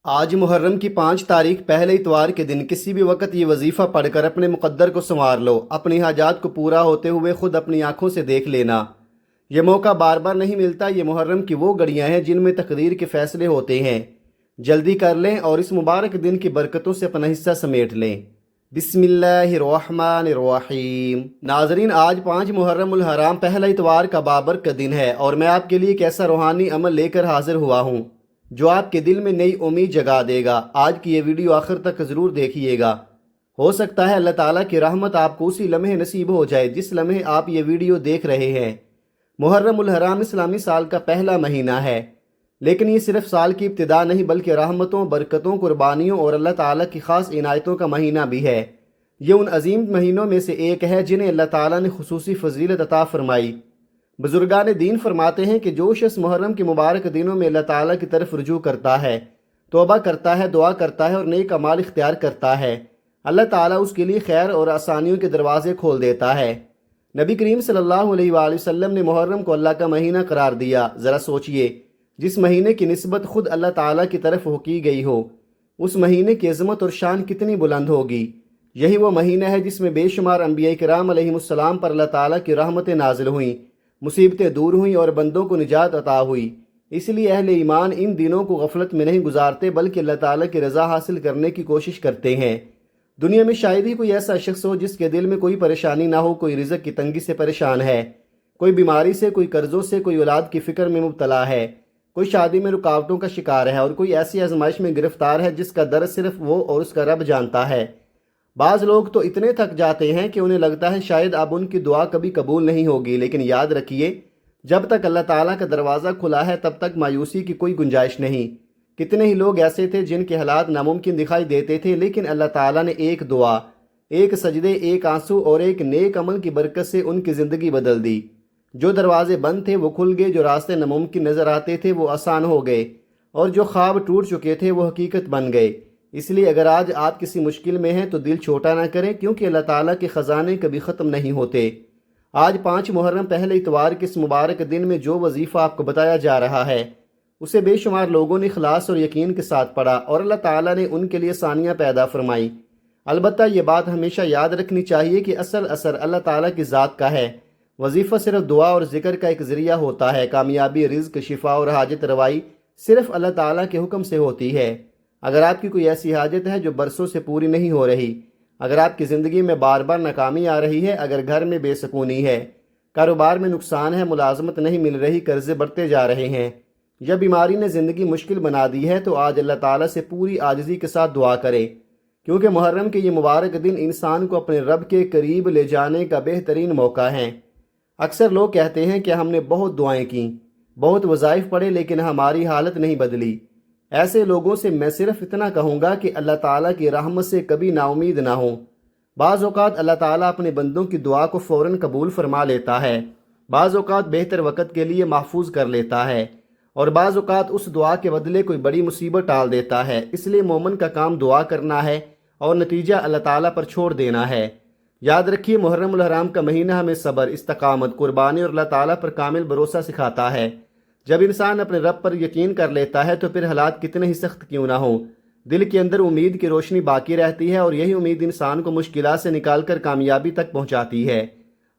آج محرم کی 5 تاریخ پہلے اتوار کے دن کسی بھی وقت یہ وظیفہ پڑھ کر اپنے مقدر کو سنوار لو، اپنی حاجات کو پورا ہوتے ہوئے خود اپنی آنکھوں سے دیکھ لینا۔ یہ موقع بار بار نہیں ملتا۔ یہ محرم کی وہ گھڑیاں ہیں جن میں تقدیر کے فیصلے ہوتے ہیں۔ جلدی کر لیں اور اس مبارک دن کی برکتوں سے اپنا حصہ سمیٹ لیں۔ بسم اللہ الرحمن الرحیم۔ ناظرین، آج 5 محرم الحرام پہلا اتوار کا بابرکت دن ہے اور میں آپ کے لیے ایک ایسا روحانی عمل لے کر حاضر ہوا ہوں جو آپ کے دل میں نئی امید جگا دے گا۔ آج کی یہ ویڈیو آخر تک ضرور دیکھیے گا۔ ہو سکتا ہے اللہ تعالیٰ کی رحمت آپ کو اسی لمحے نصیب ہو جائے جس لمحے آپ یہ ویڈیو دیکھ رہے ہیں۔ محرم الحرام اسلامی سال کا پہلا مہینہ ہے، لیکن یہ صرف سال کی ابتدا نہیں بلکہ رحمتوں، برکتوں، قربانیوں اور اللہ تعالیٰ کی خاص عنایتوں کا مہینہ بھی ہے۔ یہ ان عظیم مہینوں میں سے ایک ہے جنہیں اللہ تعالیٰ نے خصوصی فضیلت عطا فرمائی۔ بزرگان دین فرماتے ہیں کہ جو شخص محرم کے مبارک دنوں میں اللہ تعالیٰ کی طرف رجوع کرتا ہے، توبہ کرتا ہے، دعا کرتا ہے اور نیک اعمال اختیار کرتا ہے، اللہ تعالیٰ اس کے لیے خیر اور آسانیوں کے دروازے کھول دیتا ہے۔ نبی کریم صلی اللہ علیہ وآلہ وسلم نے محرم کو اللہ کا مہینہ قرار دیا۔ ذرا سوچئے، جس مہینے کی نسبت خود اللہ تعالیٰ کی طرف ہو کی گئی ہو، اس مہینے کی عظمت اور شان کتنی بلند ہوگی۔ یہی وہ مہینہ ہے جس میں بے شمار انبیاء کرام علیہم السلام پر اللہ تعالیٰ کی رحمتیں نازل ہوئیں، مصیبتیں دور ہوئیں اور بندوں کو نجات عطا ہوئی۔ اس لیے اہل ایمان ان دنوں کو غفلت میں نہیں گزارتے بلکہ اللہ تعالیٰ کی رضا حاصل کرنے کی کوشش کرتے ہیں۔ دنیا میں شاید ہی کوئی ایسا شخص ہو جس کے دل میں کوئی پریشانی نہ ہو، کوئی رزق کی تنگی سے پریشان ہے، کوئی بیماری سے، کوئی قرضوں سے، کوئی اولاد کی فکر میں مبتلا ہے، کوئی شادی میں رکاوٹوں کا شکار ہے اور کوئی ایسی آزمائش میں گرفتار ہے جس کا درد صرف وہ اور اس کا رب جانتا ہے۔ بعض لوگ تو اتنے تھک جاتے ہیں کہ انہیں لگتا ہے شاید اب ان کی دعا کبھی قبول نہیں ہوگی، لیکن یاد رکھیے، جب تک اللہ تعالیٰ کا دروازہ کھلا ہے تب تک مایوسی کی کوئی گنجائش نہیں۔ کتنے ہی لوگ ایسے تھے جن کے حالات ناممکن دکھائی دیتے تھے، لیکن اللہ تعالیٰ نے ایک دعا، ایک سجدے، ایک آنسو اور ایک نیک عمل کی برکت سے ان کی زندگی بدل دی۔ جو دروازے بند تھے وہ کھل گئے، جو راستے ناممکن نظر آتے تھے وہ آسان ہو گئے اور جو خواب ٹوٹ چکے تھے وہ حقیقت بن گئے۔ اس لیے اگر آج آپ کسی مشکل میں ہیں تو دل چھوٹا نہ کریں، کیونکہ اللہ تعالیٰ کے خزانے کبھی ختم نہیں ہوتے۔ آج 5 محرم پہلے اتوار کے اس مبارک دن میں جو وظیفہ آپ کو بتایا جا رہا ہے اسے بے شمار لوگوں نے اخلاص اور یقین کے ساتھ پڑھا اور اللہ تعالیٰ نے ان کے لیے آسانیاں پیدا فرمائی۔ البتہ یہ بات ہمیشہ یاد رکھنی چاہیے کہ اصل اثر اللہ تعالیٰ کی ذات کا ہے۔ وظیفہ صرف دعا اور ذکر کا ایک ذریعہ ہوتا ہے۔ کامیابی، رزق، شفا اور حاجت روائی صرف اللہ تعالیٰ کے حکم سے ہوتی ہے۔ اگر آپ کی کوئی ایسی حاجت ہے جو برسوں سے پوری نہیں ہو رہی، اگر آپ کی زندگی میں بار بار ناکامی آ رہی ہے، اگر گھر میں بے سکونی ہے، کاروبار میں نقصان ہے، ملازمت نہیں مل رہی، قرضے بڑھتے جا رہے ہیں، یا بیماری نے زندگی مشکل بنا دی ہے، تو آج اللہ تعالیٰ سے پوری عاجزی کے ساتھ دعا کرے، کیونکہ محرم کے یہ مبارک دن انسان کو اپنے رب کے قریب لے جانے کا بہترین موقع ہے۔ اکثر لوگ کہتے ہیں کہ ہم نے بہت دعائیں کیں، بہت وظائف پڑھے، لیکن ہماری حالت نہیں بدلی۔ ایسے لوگوں سے میں صرف اتنا کہوں گا کہ اللہ تعالیٰ کی رحمت سے کبھی نا امید نہ ہوں۔ بعض اوقات اللہ تعالیٰ اپنے بندوں کی دعا کو فوراً قبول فرما لیتا ہے، بعض اوقات بہتر وقت کے لیے محفوظ کر لیتا ہے، اور بعض اوقات اس دعا کے بدلے کوئی بڑی مصیبت ٹال دیتا ہے۔ اس لیے مومن کا کام دعا کرنا ہے اور نتیجہ اللہ تعالیٰ پر چھوڑ دینا ہے۔ یاد رکھیے، محرم الحرام کا مہینہ ہمیں صبر، استقامت، قربانی اور اللہ تعالیٰ پر کامل بھروسہ سکھاتا ہے۔ جب انسان اپنے رب پر یقین کر لیتا ہے تو پھر حالات کتنے ہی سخت کیوں نہ ہوں، دل کے اندر امید کی روشنی باقی رہتی ہے اور یہی امید انسان کو مشکلات سے نکال کر کامیابی تک پہنچاتی ہے۔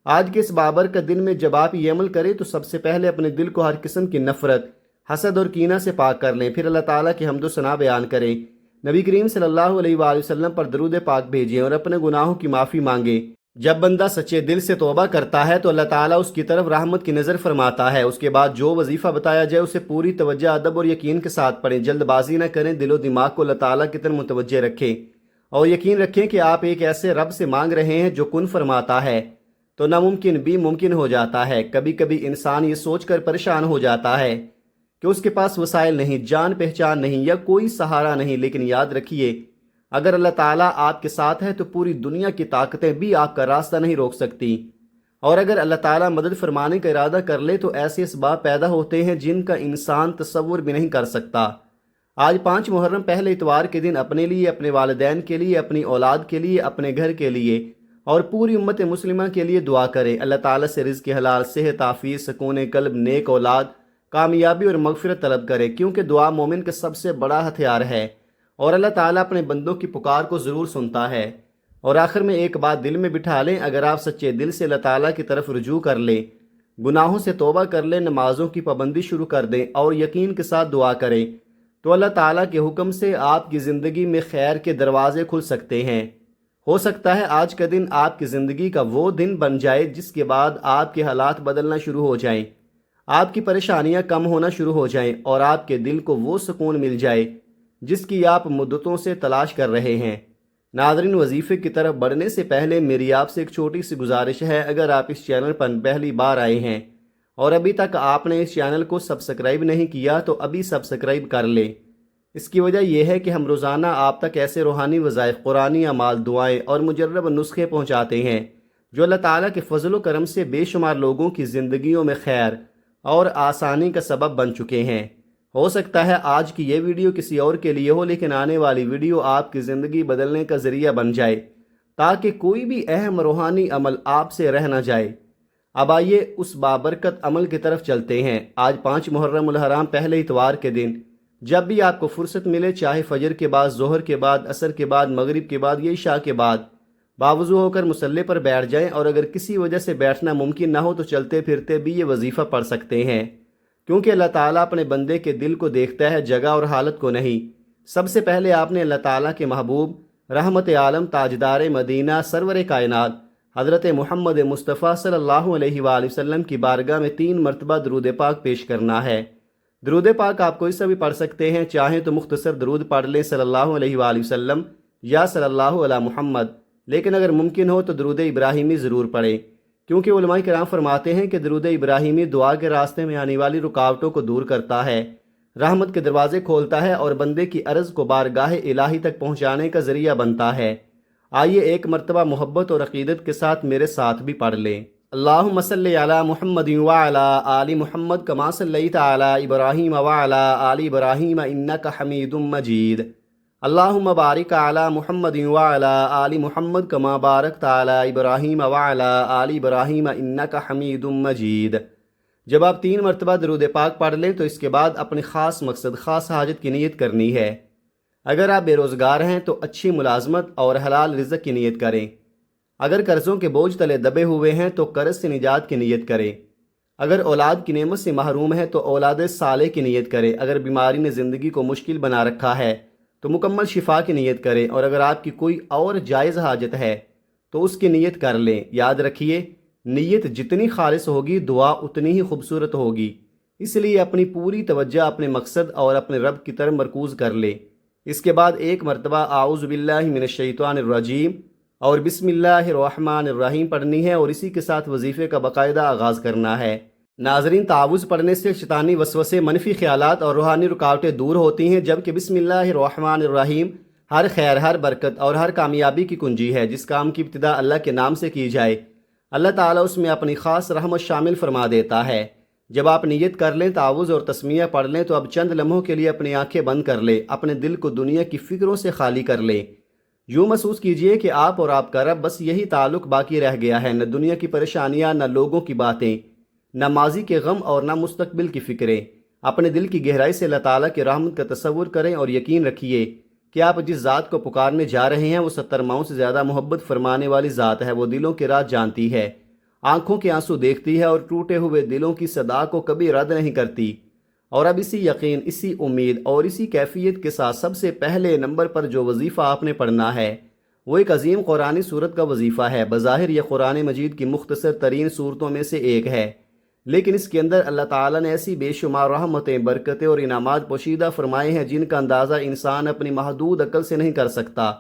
آج کے اس بابرکت دن میں جب آپ یہ عمل کریں تو سب سے پہلے اپنے دل کو ہر قسم کی نفرت، حسد اور کینہ سے پاک کر لیں، پھر اللہ تعالیٰ کی حمد و ثنا بیان کریں، نبی کریم صلی اللہ علیہ وآلہ وسلم پر درود پاک بھیجیں اور اپنے گناہوں کی معافی مانگیں۔ جب بندہ سچے دل سے توبہ کرتا ہے تو اللہ تعالیٰ اس کی طرف رحمت کی نظر فرماتا ہے۔ اس کے بعد جو وظیفہ بتایا جائے اسے پوری توجہ، ادب اور یقین کے ساتھ پڑھیں، جلد بازی نہ کریں، دل و دماغ کو اللہ تعالیٰ کی طرف متوجہ رکھیں اور یقین رکھیں کہ آپ ایک ایسے رب سے مانگ رہے ہیں جو کن فرماتا ہے تو ناممکن بھی ممکن ہو جاتا ہے۔ کبھی کبھی انسان یہ سوچ کر پریشان ہو جاتا ہے کہ اس کے پاس وسائل نہیں، جان پہچان نہیں یا کوئی سہارا نہیں، لیکن یاد رکھیے، اگر اللہ تعالیٰ آپ کے ساتھ ہے تو پوری دنیا کی طاقتیں بھی آپ کا راستہ نہیں روک سکتی، اور اگر اللہ تعالیٰ مدد فرمانے کا ارادہ کر لے تو ایسے اسباب پیدا ہوتے ہیں جن کا انسان تصور بھی نہیں کر سکتا۔ آج 5 محرم پہلے اتوار کے دن اپنے لیے، اپنے والدین کے لیے، اپنی اولاد کے لیے، اپنے گھر کے لیے اور پوری امت مسلمہ کے لیے دعا کریں۔ اللہ تعالیٰ سے رزق حلال، صحت، عافیت، سکون قلب، نیک اولاد، کامیابی اور مغفرت طلب کرے، کیونکہ دعا مومن کا سب سے بڑا ہتھیار ہے اور اللہ تعالیٰ اپنے بندوں کی پکار کو ضرور سنتا ہے۔ اور آخر میں ایک بات دل میں بٹھا لیں، اگر آپ سچے دل سے اللہ تعالیٰ کی طرف رجوع کر لیں، گناہوں سے توبہ کر لیں، نمازوں کی پابندی شروع کر دیں اور یقین کے ساتھ دعا کریں، تو اللہ تعالیٰ کے حکم سے آپ کی زندگی میں خیر کے دروازے کھل سکتے ہیں۔ ہو سکتا ہے آج کا دن آپ کی زندگی کا وہ دن بن جائے جس کے بعد آپ کے حالات بدلنا شروع ہو جائیں، آپ کی پریشانیاں کم ہونا شروع ہو جائیں اور آپ کے دل کو وہ سکون مل جائے جس کی آپ مدتوں سے تلاش کر رہے ہیں۔ ناظرین، وظیفے کی طرف بڑھنے سے پہلے میری آپ سے ایک چھوٹی سی گزارش ہے، اگر آپ اس چینل پر پہلی بار آئے ہیں اور ابھی تک آپ نے اس چینل کو سبسکرائب نہیں کیا تو ابھی سبسکرائب کر لیں۔ اس کی وجہ یہ ہے کہ ہم روزانہ آپ تک ایسے روحانی وظائف، قرآنی اعمال، دعائیں اور مجرب نسخے پہنچاتے ہیں جو اللہ تعالیٰ کے فضل و کرم سے بے شمار لوگوں کی زندگیوں میں خیر اور آسانی کا سبب بن چکے ہیں۔ ہو سکتا ہے آج کی یہ ویڈیو کسی اور کے لیے ہو، لیکن آنے والی ویڈیو آپ کی زندگی بدلنے کا ذریعہ بن جائے تاکہ کوئی بھی اہم روحانی عمل آپ سے رہ نہ جائے۔ اب آئیے اس بابرکت عمل کی طرف چلتے ہیں۔ آج 5 محرم الحرام پہلے اتوار کے دن جب بھی آپ کو فرصت ملے، چاہے فجر کے بعد، ظہر کے بعد، عصر کے بعد، مغرب کے بعد یا عشاء کے بعد، باوضو ہو کر مصلی پر بیٹھ جائیں، اور اگر کسی وجہ سے بیٹھنا ممکن نہ ہو تو چلتے پھرتے بھی یہ وظیفہ پڑھ سکتے ہیں، کیونکہ اللہ تعالیٰ اپنے بندے کے دل کو دیکھتا ہے، جگہ اور حالت کو نہیں۔ سب سے پہلے آپ نے اللہ تعالیٰ کے محبوب، رحمت عالم، تاجدار مدینہ، سرور کائنات حضرت محمد مصطفیٰ صلی اللہ علیہ وآلہ وسلم کی بارگاہ میں 3 مرتبہ درود پاک پیش کرنا ہے۔ درود پاک آپ کوئی سا بھی پڑھ سکتے ہیں، چاہیں تو مختصر درود پڑھ لیں صلی اللہ علیہ وآلہ وسلم یا صلی اللہ علی محمد، لیکن اگر ممکن ہو تو درود ابراہیمی ضرور پڑھیں، کیونکہ علماء کرام فرماتے ہیں کہ درود ابراہیمی دعا کے راستے میں آنے والی رکاوٹوں کو دور کرتا ہے، رحمت کے دروازے کھولتا ہے اور بندے کی عرض کو بارگاہ الہی تک پہنچانے کا ذریعہ بنتا ہے۔ آئیے ایک مرتبہ محبت اور عقیدت کے ساتھ میرے ساتھ بھی پڑھ لیں۔ اللہم صلی علی محمد وعلی آل محمد کما صلیت علی ابراہیم وعلی آل ابراہیم انک حمید مجید۔ اللہم بارک علی محمد وعلی آل محمد کما بارکت علی ابراہیم وعلی آل ابراہیم انک حمید مجید۔ جب آپ 3 مرتبہ درود پاک پڑھ لیں تو اس کے بعد اپنے خاص مقصد، خاص حاجت کی نیت کرنی ہے۔ اگر آپ بے روزگار ہیں تو اچھی ملازمت اور حلال رزق کی نیت کریں۔ اگر قرضوں کے بوجھ تلے دبے ہوئے ہیں تو قرض سے نجات کی نیت کریں۔ اگر اولاد کی نعمت سے محروم ہے تو اولاد صالح کی نیت کریں۔ اگر بیماری نے زندگی کو مشکل بنا رکھا ہے تو مکمل شفا کی نیت کریں، اور اگر آپ کی کوئی اور جائز حاجت ہے تو اس کی نیت کر لیں۔ یاد رکھیے، نیت جتنی خالص ہوگی دعا اتنی ہی خوبصورت ہوگی، اس لیے اپنی پوری توجہ اپنے مقصد اور اپنے رب کی طرف مرکوز کر لیں۔ اس کے بعد ایک مرتبہ اعوذ باللہ من الشیطان الرجیم اور بسم اللہ الرحمن الرحیم پڑھنی ہے، اور اسی کے ساتھ وظیفے کا باقاعدہ آغاز کرنا ہے۔ ناظرین، تعوذ پڑھنے سے شیطانی وسوسے، منفی خیالات اور روحانی رکاوٹیں دور ہوتی ہیں، جبکہ بسم اللہ الرحمن الرحیم ہر خیر، ہر برکت اور ہر کامیابی کی کنجی ہے۔ جس کام کی ابتدا اللہ کے نام سے کی جائے، اللہ تعالیٰ اس میں اپنی خاص رحمت شامل فرما دیتا ہے۔ جب آپ نیت کر لیں، تعوذ اور تسمیہ پڑھ لیں تو اب چند لمحوں کے لیے اپنی آنکھیں بند کر لیں، اپنے دل کو دنیا کی فکروں سے خالی کر لیں۔ یوں محسوس کیجئے کہ آپ اور آپ کا رب، بس یہی تعلق باقی رہ گیا ہے، نہ دنیا کی پریشانیاں، نہ لوگوں کی باتیں، نہ ماضی کے غم اور نہ مستقبل کی فکریں۔ اپنے دل کی گہرائی سے اللہ تعالیٰ کی رحمت کا تصور کریں اور یقین رکھیے کہ آپ جس ذات کو پکارنے جا رہے ہیں وہ 70 ماؤں سے زیادہ محبت فرمانے والی ذات ہے۔ وہ دلوں کے راز جانتی ہے، آنکھوں کے آنسو دیکھتی ہے اور ٹوٹے ہوئے دلوں کی صدا کو کبھی رد نہیں کرتی۔ اور اب اسی یقین، اسی امید اور اسی کیفیت کے ساتھ سب سے پہلے نمبر پر جو وظیفہ آپ نے پڑھنا ہے وہ ایک عظیم قرآنی صورت کا وظیفہ ہے۔ بظاہر یہ قرآن مجید کی مختصر ترین صورتوں میں سے ایک ہے، لیکن اس کے اندر اللہ تعالیٰ نے ایسی بے شمار رحمتیں، برکتیں اور انعامات پوشیدہ فرمائے ہیں جن کا اندازہ انسان اپنی محدود عقل سے نہیں کر سکتا۔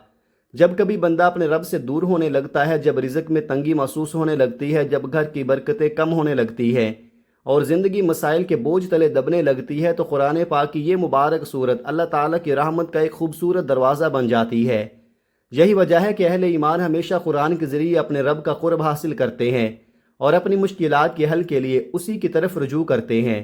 جب کبھی بندہ اپنے رب سے دور ہونے لگتا ہے، جب رزق میں تنگی محسوس ہونے لگتی ہے، جب گھر کی برکتیں کم ہونے لگتی ہیں اور زندگی مسائل کے بوجھ تلے دبنے لگتی ہے، تو قرآن پاک کی یہ مبارک صورت اللہ تعالیٰ کی رحمت کا ایک خوبصورت دروازہ بن جاتی ہے۔ یہی وجہ ہے کہ اہل ایمان ہمیشہ قرآن کے ذریعے اپنے رب کا قرب حاصل کرتے ہیں اور اپنی مشکلات کے حل کے لیے اسی کی طرف رجوع کرتے ہیں۔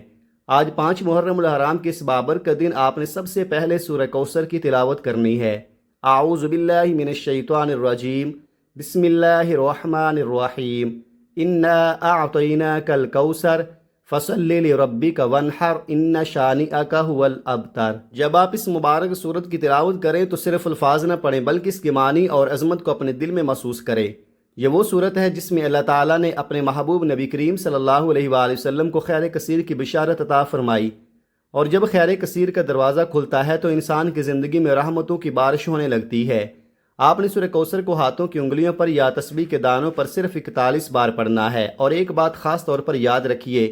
آج 5 محرم الحرام کے اس بابرکت دن آپ نے سب سے پہلے سورہ کوثر کی تلاوت کرنی ہے۔ اعوذ باللہ من الشیطان الرجیم، بسم اللہ الرحمن الرحیم، انا اعطیناک الکوثر فصلی لربک وانحر ان شانئک هو الابتر۔ جب آپ اس مبارک صورت کی تلاوت کریں تو صرف الفاظ نہ پڑھیں بلکہ اس کی معنی اور عظمت کو اپنے دل میں محسوس کریں۔ یہ وہ صورت ہے جس میں اللہ تعالیٰ نے اپنے محبوب نبی کریم صلی اللہ علیہ وآلہ وسلم کو خیر کثیر کی بشارت عطا فرمائی، اور جب خیر کثیر کا دروازہ کھلتا ہے تو انسان کی زندگی میں رحمتوں کی بارش ہونے لگتی ہے۔ آپ نے سورہ کوثر کو ہاتھوں کی انگلیوں پر یا تسبیح کے دانوں پر صرف 41 بار پڑھنا ہے، اور ایک بات خاص طور پر یاد رکھیے،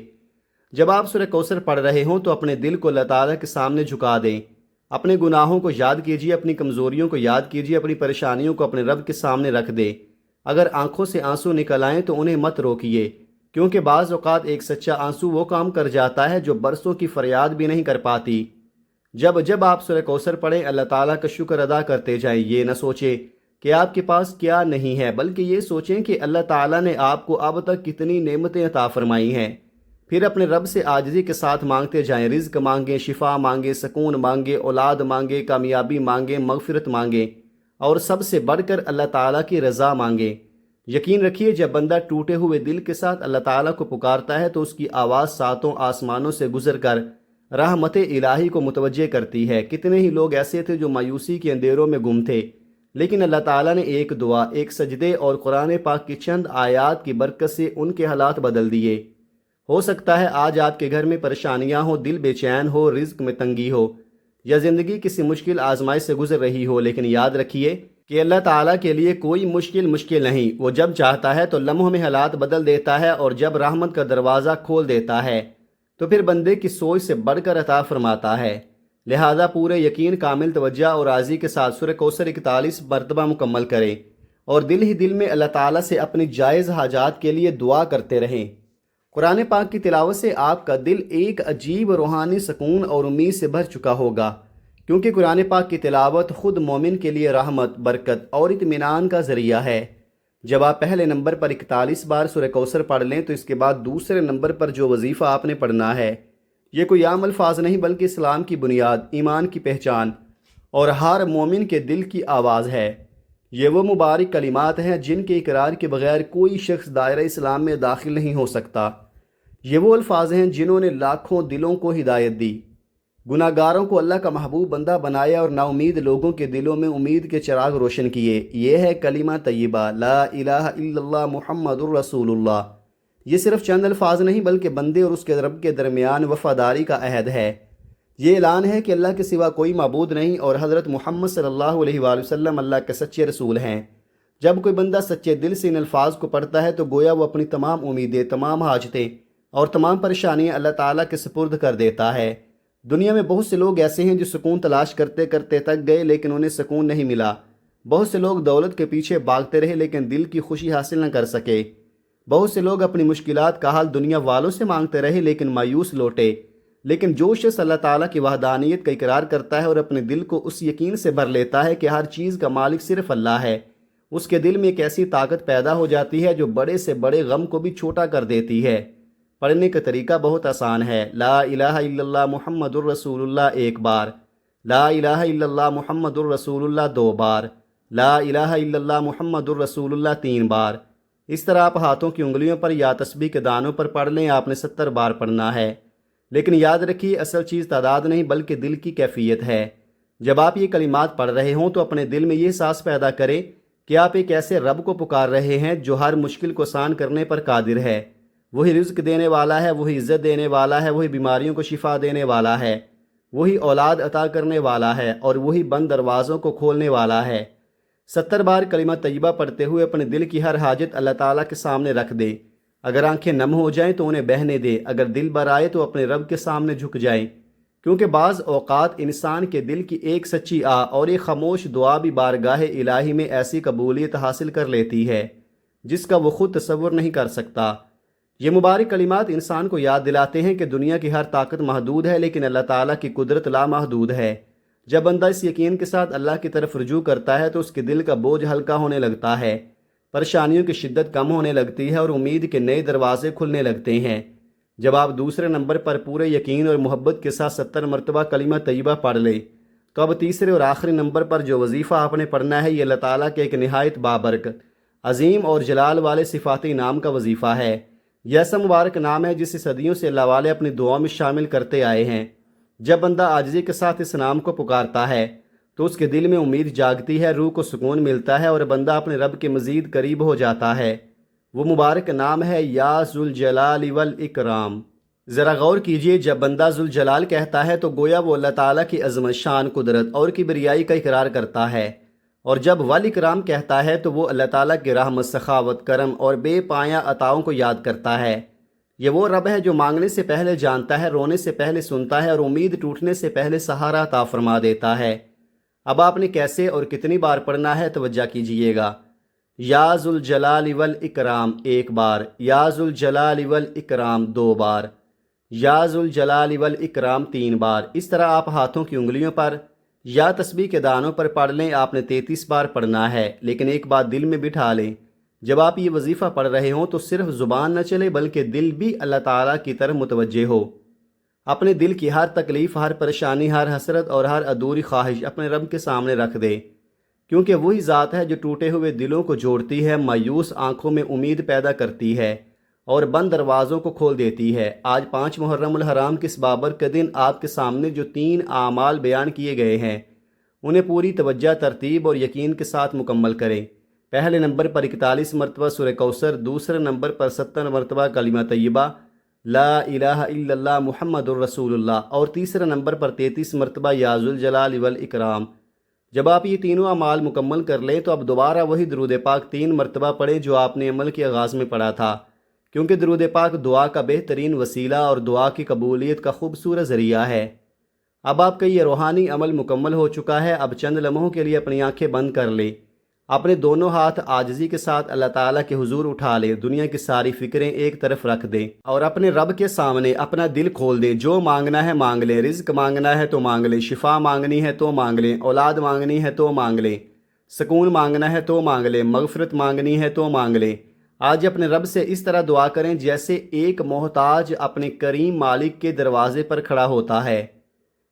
جب آپ سورہ کوثر پڑھ رہے ہوں تو اپنے دل کو اللہ تعالیٰ کے سامنے جھکا دیں، اپنے گناہوں کو یاد کیجیے، اپنی کمزوریوں کو یاد کیجیے، اپنی پریشانیوں کو اپنے رب کے سامنے رکھ دیں۔ اگر آنکھوں سے آنسو نکل آئیں تو انہیں مت روکیے، کیونکہ بعض اوقات ایک سچا آنسو وہ کام کر جاتا ہے جو برسوں کی فریاد بھی نہیں کر پاتی۔ جب آپ سورہ کوثر پڑھیں اللہ تعالیٰ کا شکر ادا کرتے جائیں، یہ نہ سوچیں کہ آپ کے پاس کیا نہیں ہے، بلکہ یہ سوچیں کہ اللہ تعالیٰ نے آپ کو اب تک کتنی نعمتیں عطا فرمائی ہیں۔ پھر اپنے رب سے عاجزی کے ساتھ مانگتے جائیں، رزق مانگیں، شفا مانگیں، سکون مانگیں، اولاد مانگیں، کامیابی مانگیں، مغفرت مانگیں، اور سب سے بڑھ کر اللہ تعالیٰ کی رضا مانگیں۔ یقین رکھیے جب بندہ ٹوٹے ہوئے دل کے ساتھ اللہ تعالیٰ کو پکارتا ہے تو اس کی آواز ساتوں آسمانوں سے گزر کر رحمت الہی کو متوجہ کرتی ہے۔ کتنے ہی لوگ ایسے تھے جو مایوسی کے اندھیروں میں گم تھے، لیکن اللہ تعالیٰ نے ایک دعا، ایک سجدے اور قرآن پاک کی چند آیات کی برکت سے ان کے حالات بدل دیے۔ ہو سکتا ہے آج آپ کے گھر میں پریشانیاں ہوں، دل بے چین ہو، رزق میں تنگی ہو، یا زندگی کسی مشکل آزمائش سے گزر رہی ہو، لیکن یاد رکھیے کہ اللہ تعالیٰ کے لیے کوئی مشکل نہیں۔ وہ جب چاہتا ہے تو لمحوں میں حالات بدل دیتا ہے، اور جب رحمت کا دروازہ کھول دیتا ہے تو پھر بندے کی سوچ سے بڑھ کر عطا فرماتا ہے۔ لہذا پورے یقین، کامل توجہ اور راضی کے ساتھ سورہ کوثر 41 مرتبہ مکمل کریں، اور دل ہی دل میں اللہ تعالیٰ سے اپنی جائز حاجات کے لیے دعا کرتے رہیں۔ قرآن پاک کی تلاوت سے آپ کا دل ایک عجیب روحانی سکون اور امید سے بھر چکا ہوگا، کیونکہ قرآن پاک کی تلاوت خود مومن کے لیے رحمت، برکت اور اطمینان کا ذریعہ ہے۔ جب آپ پہلے نمبر پر 41 بار سورہ کوثر پڑھ لیں تو اس کے بعد دوسرے نمبر پر جو وظیفہ آپ نے پڑھنا ہے، یہ کوئی عام الفاظ نہیں بلکہ اسلام کی بنیاد، ایمان کی پہچان اور ہر مومن کے دل کی آواز ہے۔ یہ وہ مبارک کلمات ہیں جن کے اقرار کے بغیر کوئی شخص دائرہ اسلام میں داخل نہیں ہو سکتا۔ یہ وہ الفاظ ہیں جنہوں نے لاکھوں دلوں کو ہدایت دی، گناہ گاروں کو اللہ کا محبوب بندہ بنایا، اور نا امید لوگوں کے دلوں میں امید کے چراغ روشن کیے۔ یہ ہے کلمہ طیبہ، لا الہ الا اللہ محمد الرسول اللہ۔ یہ صرف چند الفاظ نہیں بلکہ بندے اور اس کے رب کے درمیان وفاداری کا عہد ہے۔ یہ اعلان ہے کہ اللہ کے سوا کوئی معبود نہیں، اور حضرت محمد صلی اللہ علیہ وآلہ وسلم اللہ کے سچے رسول ہیں۔ جب کوئی بندہ سچے دل سے ان الفاظ کو پڑھتا ہے تو گویا وہ اپنی تمام امیدیں، تمام حاجتیں اور تمام پریشانیاں اللہ تعالیٰ کے سپرد کر دیتا ہے۔ دنیا میں بہت سے لوگ ایسے ہیں جو سکون تلاش کرتے کرتے تک گئے لیکن انہیں سکون نہیں ملا۔ بہت سے لوگ دولت کے پیچھے بھاگتے رہے لیکن دل کی خوشی حاصل نہ کر سکے۔ بہت سے لوگ اپنی مشکلات کا حل دنیا والوں سے مانگتے رہے لیکن مایوس لوٹے۔ لیکن جو شخص اللہ تعالیٰ کی وحدانیت کا اقرار کرتا ہے اور اپنے دل کو اس یقین سے بھر لیتا ہے کہ ہر چیز کا مالک صرف اللہ ہے، اس کے دل میں ایک ایسی طاقت پیدا ہو جاتی ہے جو بڑے سے بڑے غم کو بھی چھوٹا کر دیتی ہے۔ پڑھنے کا طریقہ بہت آسان ہے۔ لا الہ الا اللہ محمد الرسول اللہ 1 بار، لا الہ الا اللہ محمد الرسول اللہ 2 بار، لا الہ الا اللہ محمد الرسول اللہ 3 بار۔ اس طرح آپ ہاتھوں کی انگلیوں پر یا تسبیح کے دانوں پر پڑھ لیں۔ آپ نے 70 بار پڑھنا ہے، لیکن یاد رکھیے اصل چیز تعداد نہیں بلکہ دل کی کیفیت ہے۔ جب آپ یہ کلمات پڑھ رہے ہوں تو اپنے دل میں یہ احساس پیدا کریں کہ آپ ایک ایسے رب کو پکار رہے ہیں جو ہر مشکل کو آسان کرنے پر قادر ہے۔ وہی رزق دینے والا ہے، وہی عزت دینے والا ہے، وہی بیماریوں کو شفا دینے والا ہے، وہی اولاد عطا کرنے والا ہے، اور وہی بند دروازوں کو کھولنے والا ہے۔ 70 بار کلمہ طیبہ پڑھتے ہوئے اپنے دل کی ہر حاجت اللہ تعالیٰ کے سامنے رکھ دیں۔ اگر آنکھیں نم ہو جائیں تو انہیں بہنے دیں، اگر دل بھر آئے تو اپنے رب کے سامنے جھک جائیں، کیونکہ بعض اوقات انسان کے دل کی ایک سچی اور ایک خاموش دعا بھی بارگاہ الہی میں ایسی قبولیت حاصل کر لیتی ہے جس کا وہ خود تصور نہیں کر سکتا۔ یہ مبارک کلمات انسان کو یاد دلاتے ہیں کہ دنیا کی ہر طاقت محدود ہے لیکن اللہ تعالیٰ کی قدرت لامحدود ہے۔ جب بندہ اس یقین کے ساتھ اللہ کی طرف رجوع کرتا ہے تو اس کے دل کا بوجھ ہلکا ہونے لگتا ہے، پریشانیوں کی شدت کم ہونے لگتی ہے اور امید کے نئے دروازے کھلنے لگتے ہیں۔ جب آپ دوسرے نمبر پر پورے یقین اور محبت کے ساتھ 70 مرتبہ کلمہ طیبہ پڑھ لیں تو اب تیسرے اور آخری نمبر پر جو وظیفہ آپ نے پڑھنا ہے یہ اللہ تعالیٰ کے ایک نہایت بابرکت، عظیم اور جلال والے صفاتی نام کا وظیفہ ہے۔ یہ ایسا مبارک نام ہے جسے صدیوں سے اللہ والے اپنی دعاؤں میں شامل کرتے آئے ہیں۔ جب بندہ عاجزی کے ساتھ اس نام کو پکارتا ہے تو اس کے دل میں امید جاگتی ہے، روح کو سکون ملتا ہے اور بندہ اپنے رب کے مزید قریب ہو جاتا ہے۔ وہ مبارک نام ہے یا ذوالجلال والاکرام۔ ذرا غور کیجئے، جب بندہ ذوالجلال کہتا ہے تو گویا وہ اللہ تعالیٰ کی عظمت، شان، قدرت اور کبریائی کا اقرار کرتا ہے، اور جب والاکرام کہتا ہے تو وہ اللہ تعالیٰ کی رحمت، سخاوت، کرم اور بے پایہ عطاؤں کو یاد کرتا ہے۔ یہ وہ رب ہے جو مانگنے سے پہلے جانتا ہے، رونے سے پہلے سنتا ہے اور امید ٹوٹنے سے پہلے سہارا عطا فرما دیتا ہے۔ اب آپ نے کیسے اور کتنی بار پڑھنا ہے توجہ کیجئے گا۔ یا ذوالجلال والاکرام ایک بار، یا ذوالجلال والاکرام دو بار، یا ذوالجلال والاکرام تین بار۔ اس طرح آپ ہاتھوں کی انگلیوں پر یا تسبیح کے دانوں پر پڑھ لیں۔ آپ نے 33 بار پڑھنا ہے، لیکن ایک بات دل میں بٹھا لیں، جب آپ یہ وظیفہ پڑھ رہے ہوں تو صرف زبان نہ چلے بلکہ دل بھی اللہ تعالیٰ کی طرف متوجہ ہو۔ اپنے دل کی ہر تکلیف، ہر پریشانی، ہر حسرت اور ہر ادھوری خواہش اپنے رب کے سامنے رکھ دے، کیونکہ وہی ذات ہے جو ٹوٹے ہوئے دلوں کو جوڑتی ہے، مایوس آنکھوں میں امید پیدا کرتی ہے اور بند دروازوں کو کھول دیتی ہے۔ آج 5 محرم الحرام کے اس بابرکت دن آپ کے سامنے جو 3 اعمال بیان کیے گئے ہیں انہیں پوری توجہ، ترتیب اور یقین کے ساتھ مکمل کریں۔ پہلے نمبر پر 41 مرتبہ سورہ کوثر، دوسرے نمبر پر 70 مرتبہ کلمہ طیبہ لا الہ الا اللہ محمد الرسول اللہ، اور تیسرے نمبر پر 33 مرتبہ یا ذوالجلال والاکرام۔ جب آپ یہ تینوں اعمال مکمل کر لیں تو اب دوبارہ وہی درود پاک 3 مرتبہ پڑھیں جو آپ نے عمل کے آغاز میں پڑھا تھا، کیونکہ درود پاک دعا کا بہترین وسیلہ اور دعا کی قبولیت کا خوبصورت ذریعہ ہے۔ اب آپ کا یہ روحانی عمل مکمل ہو چکا ہے۔ اب چند لمحوں کے لیے اپنی آنکھیں بند کر لیں، اپنے دونوں ہاتھ عاجزی کے ساتھ اللہ تعالیٰ کے حضور اٹھا لیں، دنیا کی ساری فکریں ایک طرف رکھ دیں اور اپنے رب کے سامنے اپنا دل کھول دیں۔ جو مانگنا ہے مانگ لیں، رزق مانگنا ہے تو مانگ لیں، شفا مانگنی ہے تو مانگ لیں، اولاد مانگنی ہے تو مانگ لیں، سکون مانگنا ہے تو مانگ لیں، مغفرت مانگنی ہے تو مانگ لیں۔ آج اپنے رب سے اس طرح دعا کریں جیسے ایک محتاج اپنے کریم مالک کے دروازے پر کھڑا ہوتا ہے۔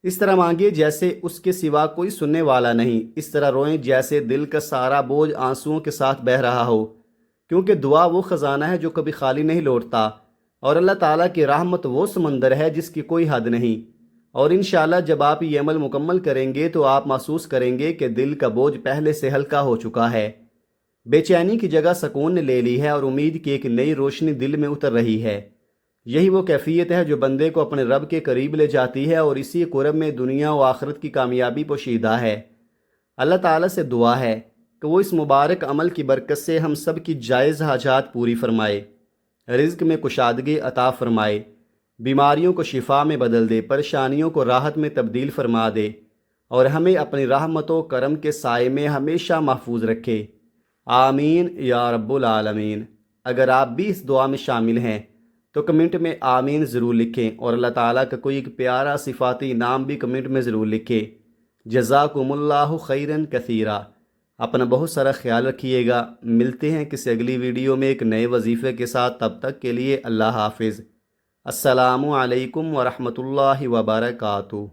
اس طرح مانگے جیسے اس کے سوا کوئی سننے والا نہیں، اس طرح روئیں جیسے دل کا سارا بوجھ آنسوؤں کے ساتھ بہہ رہا ہو، کیونکہ دعا وہ خزانہ ہے جو کبھی خالی نہیں لوٹتا، اور اللہ تعالیٰ کی رحمت وہ سمندر ہے جس کی کوئی حد نہیں۔ اور انشاءاللہ جب آپ یہ عمل مکمل کریں گے تو آپ محسوس کریں گے کہ دل کا بوجھ پہلے سے ہلکا ہو چکا ہے، بے چینی کی جگہ سکون نے لے لی ہے اور امید کی ایک نئی روشنی دل میں اتر رہی ہے۔ یہی وہ کیفیت ہے جو بندے کو اپنے رب کے قریب لے جاتی ہے، اور اسی قرب میں دنیا و آخرت کی کامیابی پوشیدہ ہے۔ اللہ تعالیٰ سے دعا ہے کہ وہ اس مبارک عمل کی برکت سے ہم سب کی جائز حاجات پوری فرمائے، رزق میں کشادگی عطا فرمائے، بیماریوں کو شفا میں بدل دے، پریشانیوں کو راحت میں تبدیل فرما دے، اور ہمیں اپنی رحمت و کرم کے سائے میں ہمیشہ محفوظ رکھے۔ آمین یا رب العالمین۔ اگر آپ بھی اس دعا میں شامل ہیں تو کمنٹ میں آمین ضرور لکھیں، اور اللہ تعالیٰ کا کوئی ایک پیارا صفاتی نام بھی کمنٹ میں ضرور لکھیں۔ جزاکم اللہ خیرا کثیرا۔ اپنا بہت سارا خیال رکھیے گا۔ ملتے ہیں کسی اگلی ویڈیو میں ایک نئے وظیفے کے ساتھ، تب تک کے لیے اللہ حافظ۔ السلام علیکم ورحمۃ اللہ وبرکاتہ۔